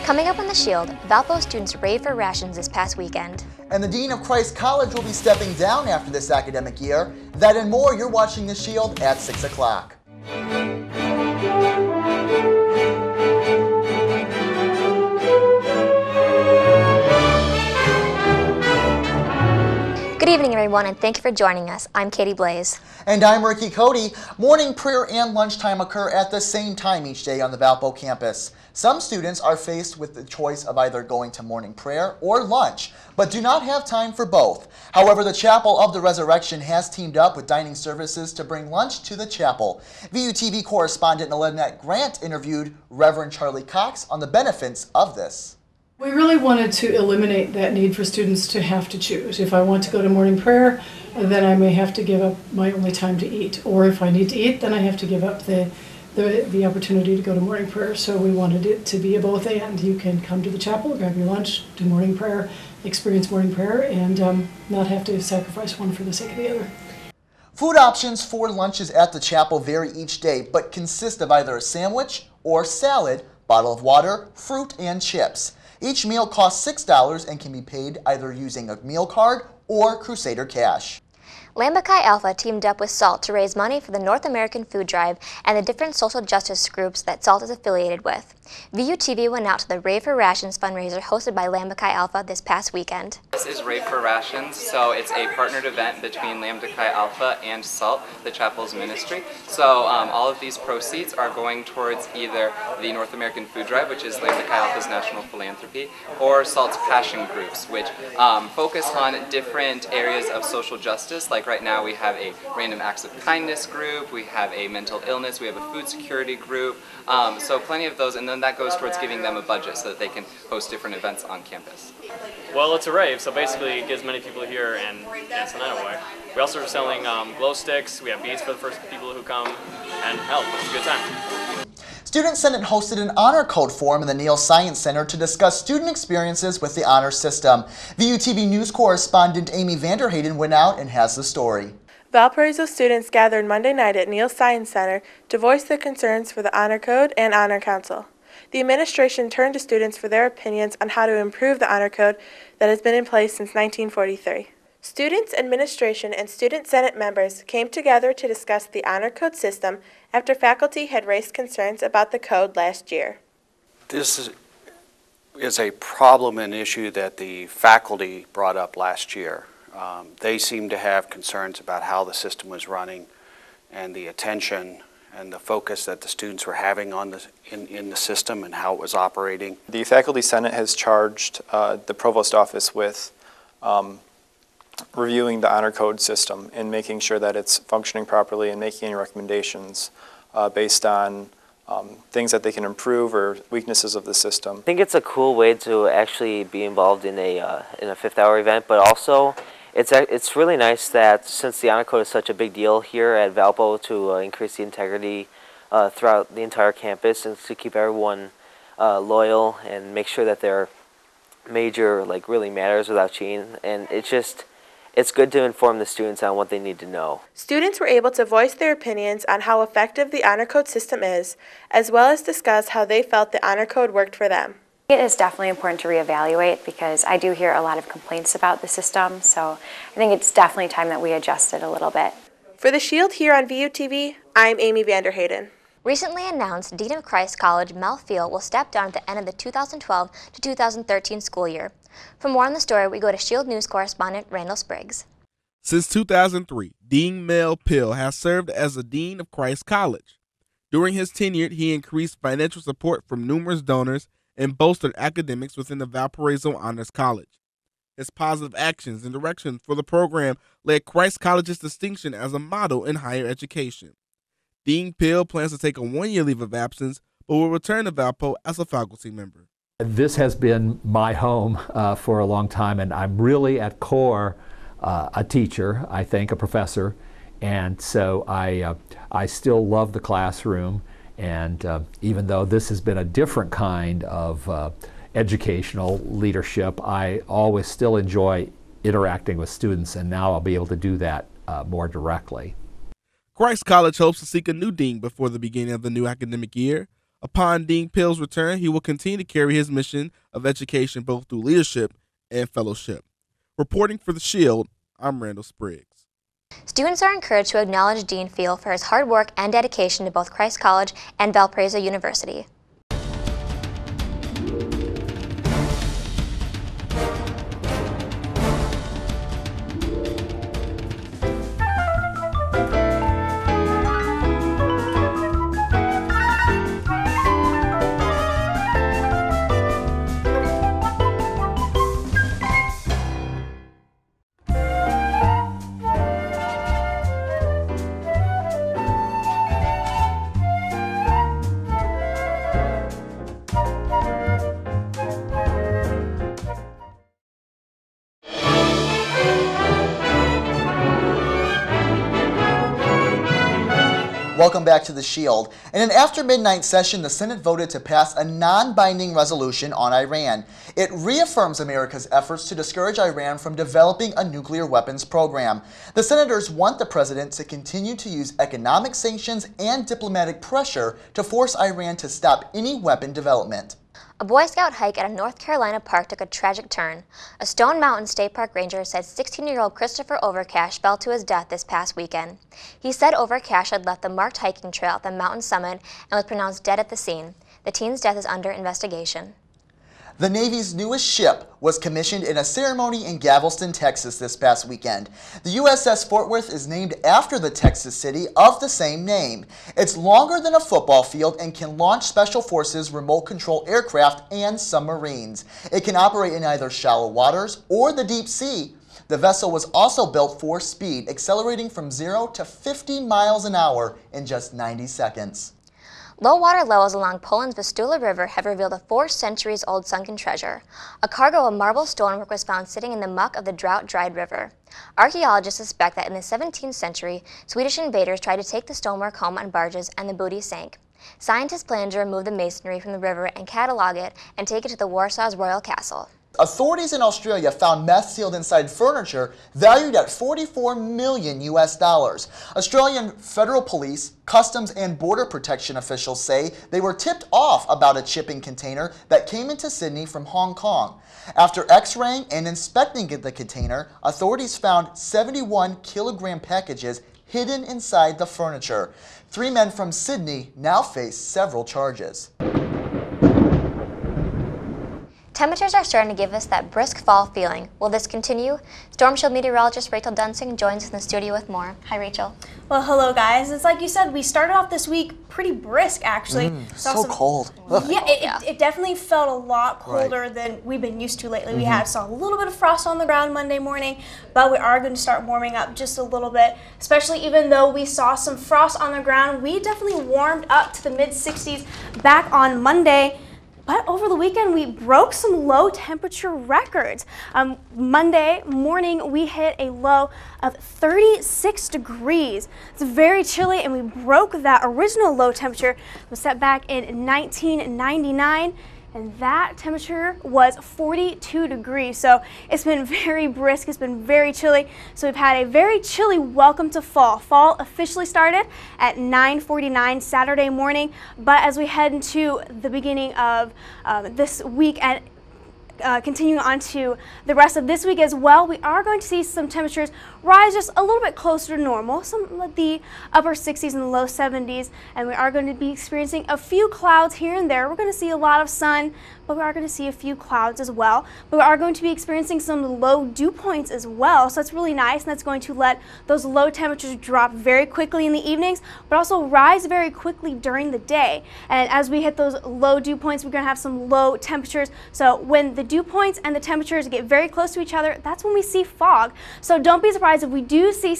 Coming up on The Shield, Valpo students raved for rations this past weekend. And the Dean of Christ College will be stepping down after this academic year. That and more, you're watching The Shield at 6 o'clock. Good evening, everyone, and thank you for joining us. I'm Katie Blaze. And I'm Ricky Cody. Morning prayer and lunchtime occur at the same time each day on the Valpo campus. Some students are faced with the choice of either going to morning prayer or lunch, but do not have time for both. However, the Chapel of the Resurrection has teamed up with dining services to bring lunch to the chapel. VUTV correspondent Lynette Grant interviewed Reverend Charlie Cox on the benefits of this. We really wanted to eliminate that need for students to have to choose. If I want to go to morning prayer, then I may have to give up my only time to eat. Or if I need to eat, then I have to give up the opportunity to go to morning prayer. So we wanted it to be a both and. You can come to the chapel, grab your lunch, do morning prayer, experience morning prayer, and not have to sacrifice one for the sake of the other. Food options for lunches at the chapel vary each day, but consist of either a sandwich or salad, bottle of water, fruit, and chips. Each meal costs $6 and can be paid either using a meal card or Crusader Cash. Lambda Chi Alpha teamed up with SALT to raise money for the North American Food Drive and the different social justice groups that SALT is affiliated with. VUTV went out to the Rave for Rations fundraiser hosted by Lambda Chi Alpha this past weekend. This is Rave for Rations, so it's a partnered event between Lambda Chi Alpha and SALT, the chapel's ministry. So all of these proceeds are going towards either the North American Food Drive, which is Lambda Chi Alpha's national philanthropy, or SALT's passion groups, which focus on different areas of social justice. Like right now we have a random acts of kindness group, we have a mental illness, we have a food security group, so plenty of those, and then that goes towards giving them a budget so that they can host different events on campus. Well, it's a rave, so basically it gives many people here and dance the night away. We also are selling glow sticks, we have beads for the first people who come, and hell, it's a good time. Student Senate hosted an Honor Code forum in the Neal Science Center to discuss student experiences with the honor system. VUTV News correspondent Amy Vanderhayden went out and has the story. Valparaiso students gathered Monday night at Neal Science Center to voice their concerns for the Honor Code and Honor Council. The administration turned to students for their opinions on how to improve the Honor Code that has been in place since 1943. Students, administration, and Student Senate members came together to discuss the Honor Code system after faculty had raised concerns about the code last year. This is a problem and issue that the faculty brought up last year. They seemed to have concerns about how the system was running and the attention and the focus that the students were having on in the system and how it was operating. The Faculty Senate has charged the Provost Office with reviewing the Honor Code system and making sure that it's functioning properly and making any recommendations based on things that they can improve or weaknesses of the system. I think it's a cool way to actually be involved in a fifth-hour event, but also it's really nice that since the Honor Code is such a big deal here at Valpo to increase the integrity throughout the entire campus and to keep everyone loyal and make sure that their major really matters without cheating, and it's good to inform the students on what they need to know. Students were able to voice their opinions on how effective the Honor Code system is, as well as discuss how they felt the Honor Code worked for them. It is definitely important to reevaluate because I do hear a lot of complaints about the system, so I think it's definitely time that we adjust it a little bit. For The Shield here on VUTV, I'm Amy Vanderhayden. Recently announced Dean of Christ College Mel Field will step down at the end of the 2012 to 2013 school year. For more on the story, we go to Shield News correspondent Randall Spriggs. Since 2003, Dean Mel Field has served as the Dean of Christ College. During his tenure, he increased financial support from numerous donors and bolstered academics within the Valparaiso Honors College. His positive actions and direction for the program led Christ College's distinction as a model in higher education. Dean Field plans to take a one-year leave of absence, but will return to Valpo as a faculty member. This has been my home for a long time, and I'm really at core a teacher, I think, a professor, and so I still love the classroom, and even though this has been a different kind of educational leadership, I always still enjoy interacting with students, and now I'll be able to do that more directly. Christ College hopes to seek a new dean before the beginning of the new academic year. Upon Dean Pill's return, he will continue to carry his mission of education both through leadership and fellowship. Reporting for The Shield, I'm Randall Spriggs. Students are encouraged to acknowledge Dean Field for his hard work and dedication to both Christ College and Valparaiso University. Welcome back to The Shield. In an after-midnight session, the Senate voted to pass a non-binding resolution on Iran. It reaffirms America's efforts to discourage Iran from developing a nuclear weapons program. The senators want the president to continue to use economic sanctions and diplomatic pressure to force Iran to stop any weapon development. A Boy Scout hike at a North Carolina park took a tragic turn. A Stone Mountain State Park ranger said 16-year-old Christopher Overcash fell to his death this past weekend. He said Overcash had left the marked hiking trail at the mountain summit and was pronounced dead at the scene. The teen's death is under investigation. The Navy's newest ship was commissioned in a ceremony in Galveston, Texas this past weekend. The USS Fort Worth is named after the Texas city of the same name. It's longer than a football field and can launch Special Forces remote control aircraft and submarines. It can operate in either shallow waters or the deep sea. The vessel was also built for speed, accelerating from 0 to 50 miles an hour in just 90 seconds. Low water levels along Poland's Vistula River have revealed a 4-centuries-old sunken treasure. A cargo of marble stonework was found sitting in the muck of the drought-dried river. Archaeologists suspect that in the 17th century, Swedish invaders tried to take the stonework home on barges and the booty sank. Scientists plan to remove the masonry from the river and catalog it and take it to the Warsaw's Royal Castle. Authorities in Australia found meth sealed inside furniture valued at $44 million. Australian Federal Police, Customs and Border Protection officials say they were tipped off about a shipping container that came into Sydney from Hong Kong. After x-raying and inspecting the container, authorities found 71-kilogram packages hidden inside the furniture. 3 men from Sydney now face several charges. Temperatures are starting to give us that brisk fall feeling. Will this continue? Storm Shield meteorologist Rachel Dunsing joins us in the studio with more. Hi, Rachel. Well, hello, guys. It's like you said, we started off this week pretty brisk, actually. So cold. Yeah, it definitely felt a lot colder than we've been used to lately. We saw a little bit of frost on the ground Monday morning, but we are going to start warming up just a little bit, especially even though we saw some frost on the ground. We definitely warmed up to the mid-60s back on Monday. But over the weekend, we broke some low temperature records. Monday morning, we hit a low of 36 degrees. It's very chilly, and we broke that original low temperature. It was set back in 1999. And that temperature was 42 degrees. So it's been very brisk, it's been very chilly. So we've had a very chilly welcome to fall. Fall officially started at 9:49 Saturday morning, but as we head into the beginning of this week and continuing on to the rest of this week as well, we are going to see some temperatures rise just a little bit closer to normal, some of the upper 60s and the low 70s, and we are going to be experiencing a few clouds here and there. We're going to see a lot of sun, but we are going to see a few clouds as well. But we are going to be experiencing some low dew points as well, so that's really nice, and that's going to let those low temperatures drop very quickly in the evenings, but also rise very quickly during the day. And as we hit those low dew points, we're going to have some low temperatures. So when the dew points and the temperatures get very close to each other, that's when we see fog. So don't be surprised if we do see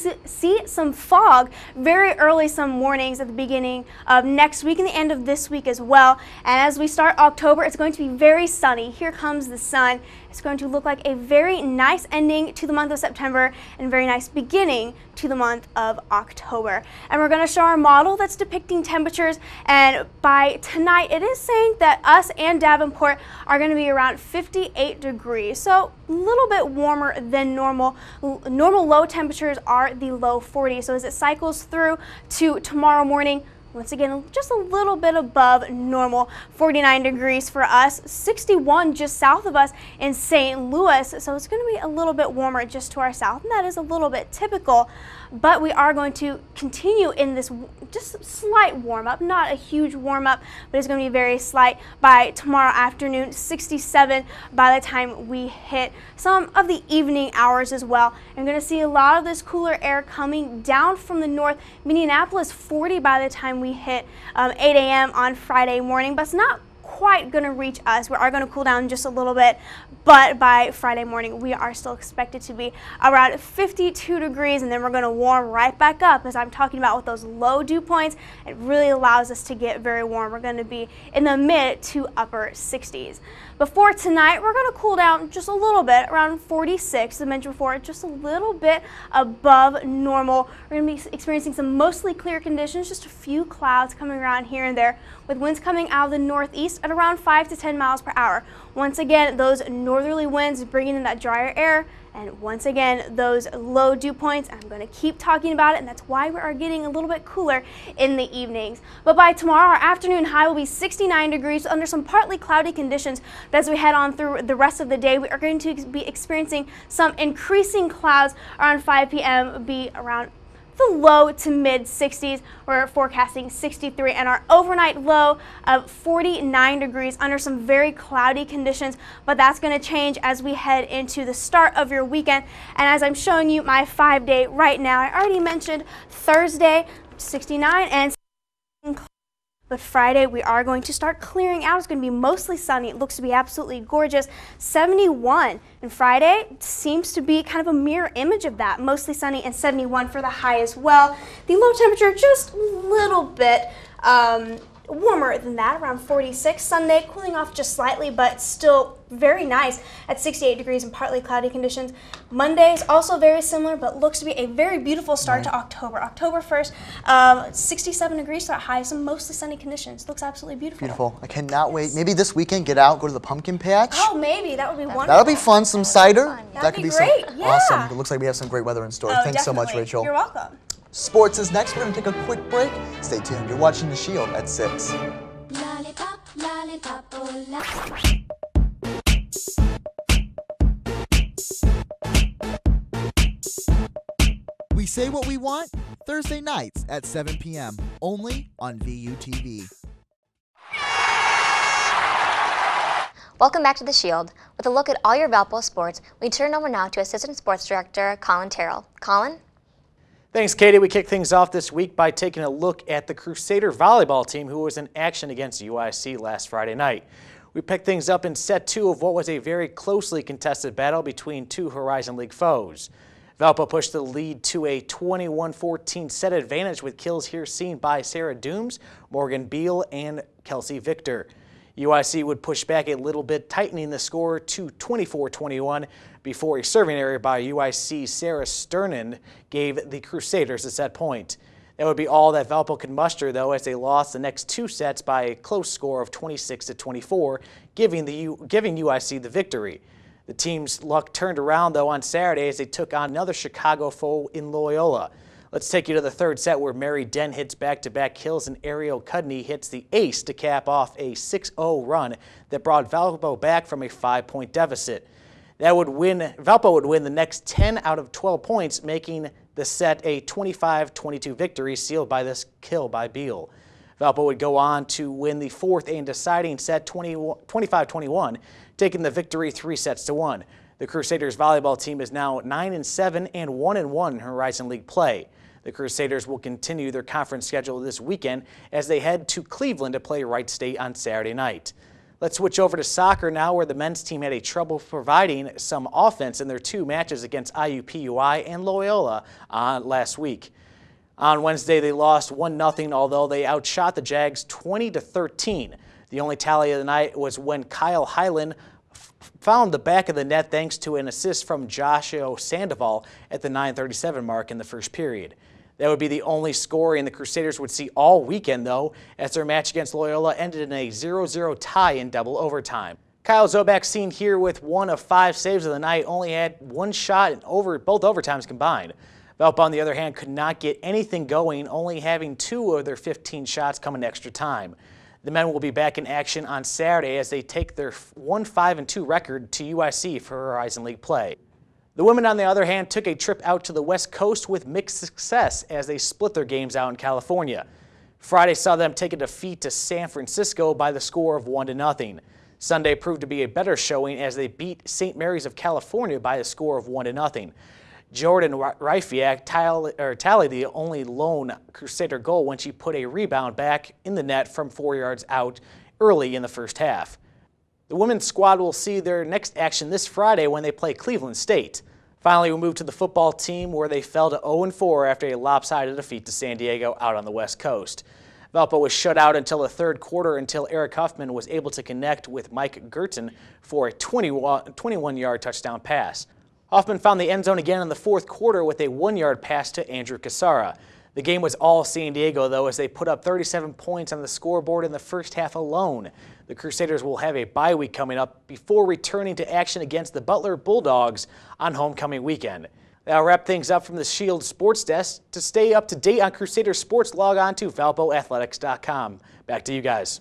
some fog very early some mornings at the beginning of next week and the end of this week as well. And as we start October, it's going to be very sunny. Here comes the sun. It's going to look like a very nice ending to the month of September and a very nice beginning to the month of October. And we're going to show our model that's depicting temperatures, and by tonight it is saying that us and Davenport are going to be around 58 degrees, so a little bit warmer than normal. Normal low temperatures are the low 40s, so as it cycles through to tomorrow morning, Once again, just a little bit above normal. 49 degrees for us, 61 just south of us in St. Louis. So it's going to be a little bit warmer just to our south, and that is a little bit typical. But we are going to continue in this just slight warm up, not a huge warm up, but it's going to be very slight by tomorrow afternoon, 67 by the time we hit some of the evening hours as well. I'm going to see a lot of this cooler air coming down from the north. Minneapolis 40 by the time we hit 8 a.m. on Friday morning, but it's not quite going to reach us. We are going to cool down just a little bit, but by Friday morning we are still expected to be around 52 degrees, and then we're going to warm right back up. As I'm talking about with those low dew points, it really allows us to get very warm. We're going to be in the mid to upper 60s. Before tonight, we're going to cool down just a little bit, around 46, as I mentioned before, just a little bit above normal. We're going to be experiencing some mostly clear conditions, just a few clouds coming around here and there, with winds coming out of the northeast at around 5 to 10 miles per hour. Once again, those northerly winds bringing in that drier air, and once again, those low dew points. I'm going to keep talking about it, and that's why we are getting a little bit cooler in the evenings. But by tomorrow, our afternoon high will be 69 degrees under some partly cloudy conditions. But as we head on through the rest of the day, we are going to be experiencing some increasing clouds. Around 5 p.m. be around the low to mid 60s. We're forecasting 63, and our overnight low of 49 degrees under some very cloudy conditions, but that's going to change as we head into the start of your weekend. And as I'm showing you my 5-day right now, I already mentioned Thursday 69 and but Friday we are going to start clearing out. It's going to be mostly sunny. It looks to be absolutely gorgeous. 71, and Friday seems to be kind of a mirror image of that. Mostly sunny and 71 for the high as well. The low temperature just a little bit warmer than that, around 46. Sunday cooling off just slightly, but still very nice at 68 degrees and partly cloudy conditions. Monday is also very similar, but looks to be a very beautiful start to October. October 1st, 67 degrees start high, some mostly sunny conditions. Looks absolutely beautiful. Beautiful. I cannot wait. Maybe this weekend get out, go to the pumpkin patch. Oh, maybe. That would be wonderful. That'll be fun. Some cider. That could be great. Yeah. Awesome. It looks like we have some great weather in store. Oh, Thanks so much, Rachel. You're welcome. Sports is next. We're going to take a quick break. Stay tuned. You're watching The Shield at 6. Lollipop, lollipop, oh, lollipop. We say what we want Thursday nights at 7 p.m. only on VUTV. Welcome back to The Shield. With a look at all your Valpo sports, we turn over now to Assistant Sports Director Colin Terrell. Colin? Thanks, Katie. We kick things off this week by taking a look at the Crusader volleyball team who was in action against UIC last Friday night. We picked things up in set 2 of what was a very closely contested battle between two Horizon League foes. Valpo pushed the lead to a 21-14 set advantage with kills here seen by Sarah Dooms, Morgan Beal, and Kelsey Victor. UIC would push back a little bit, tightening the score to 24-21 before a serving error by UIC's Sarah Sternan gave the Crusaders a set point. That would be all that Valpo could muster, though, as they lost the next 2 sets by a close score of 26-24, giving UIC the victory. The team's luck turned around, though, on Saturday as they took on another Chicago foe in Loyola. Let's take you to the third set where Mary Den hits back-to-back kills and Ariel Cudney hits the ace to cap off a 6-0 run that brought Valpo back from a 5-point deficit. Valpo would win the next 10 out of 12 points, making the set a 25-22 victory sealed by this kill by Beal. Valpo would go on to win the 4th and deciding set 25-21, taking the victory 3-1. The Crusaders volleyball team is now 9-7 and 1-1 in Horizon League play. The Crusaders will continue their conference schedule this weekend as they head to Cleveland to play Wright State on Saturday night. Let's switch over to soccer now, where the men's team had a trouble providing some offense in their 2 matches against IUPUI and Loyola last week. On Wednesday, they lost 1-0, although they outshot the Jags 20-13. The only tally of the night was when Kyle Hyland found the back of the net thanks to an assist from Joshua Sandoval at the 9:37 mark in the first period. That would be the only scoring the Crusaders would see all weekend, though, as their match against Loyola ended in a 0-0 tie in double overtime. Kyle Zobak, seen here with 1 of 5 saves of the night, only had 1 shot in both overtimes combined. Valpo, on the other hand, could not get anything going, only having 2 of their 15 shots come in extra time. The men will be back in action on Saturday as they take their 1-5-2 record to UIC for Horizon League play. The women, on the other hand, took a trip out to the West Coast with mixed success as they split their games out in California. Friday saw them take a defeat to San Francisco by the score of 1-0. Sunday proved to be a better showing as they beat St. Mary's of California by a score of 1-0. Jordan Ryfiak tallied the only lone Crusader goal when she put a rebound back in the net from 4 yards out early in the first half. The women's squad will see their next action this Friday when they play Cleveland State. Finally, we move to the football team where they fell to 0-4 after a lopsided defeat to San Diego out on the West Coast. Valpo was shut out until the third quarter until Eric Huffman was able to connect with Mike Gerton for a 21-yard touchdown pass. Huffman found the end zone again in the fourth quarter with a 1-yard pass to Andrew Casara. The game was all San Diego, though, as they put up 37 points on the scoreboard in the first half alone. The Crusaders will have a bye week coming up before returning to action against the Butler Bulldogs on homecoming weekend. That'll wrap things up from the Shield Sports Desk. To stay up to date on Crusader sports, log on to valpoathletics.com. Back to you guys.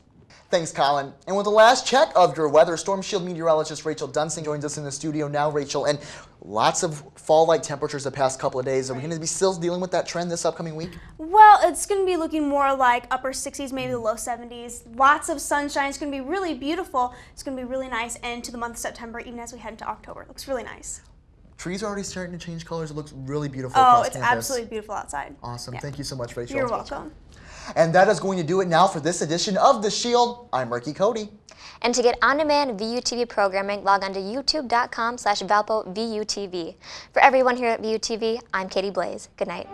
Thanks, Colin. And with the last check of your weather, Storm Shield meteorologist Rachel Dunsing joins us in the studio now. Rachel, and lots of fall-like temperatures the past couple of days. Are we going to be still dealing with that trend this upcoming week? Well, it's going to be looking more like upper 60s, maybe the low 70s. Lots of sunshine. It's going to be really beautiful. It's going to be really nice into the month of September, even as we head into October. It looks really nice. Trees are already starting to change colors. It looks really beautiful Oh, across it's campus. absolutely beautiful outside. Awesome. Yeah. Thank you so much, Rachel. You're welcome. And that is going to do it now for this edition of The Shield. I'm Ricky Cody. And to get on-demand VUTV programming, log on to youtube.com/ValpoVUTV. For everyone here at VUTV, I'm Katie Blaze. Good night.